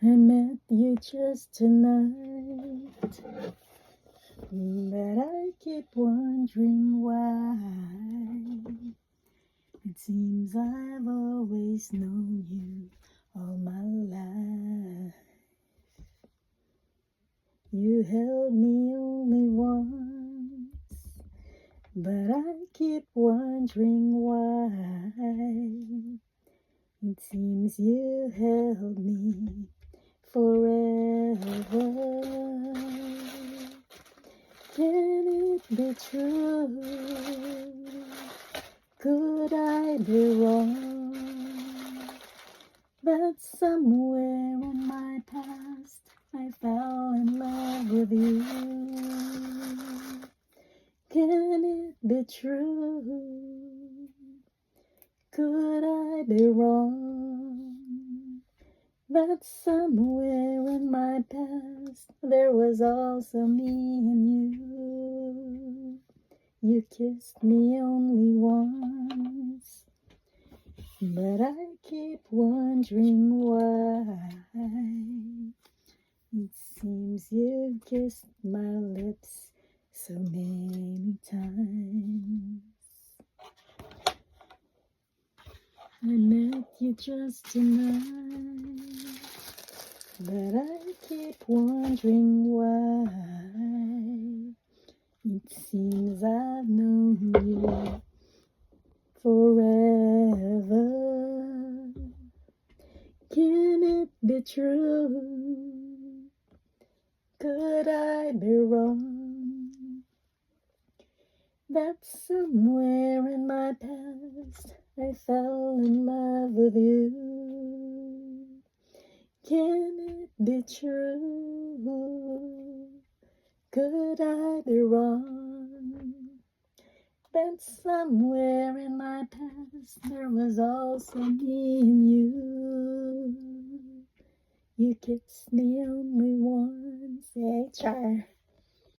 I met you just tonight, but I keep wondering why. It seems I've always known you all my life. You held me only once, but I keep wondering why. It seems you held me forever. Can it be true? Could I be wrong? That somewhere in my past I fell in love with you. Can it be true? Could I be wrong? That somewhere in my past there was also me and you. You kissed me only once, but I keep wondering why. It seems you've kissed my lips so many times. I met you just tonight, but I keep wondering why. It seems I've known you forever. Can it be true? Could I be wrong? That somewhere in my past I fell in love with you. Can it be true? Could I be wrong? That somewhere in my past there was also me and you. You kissed me only once, HR.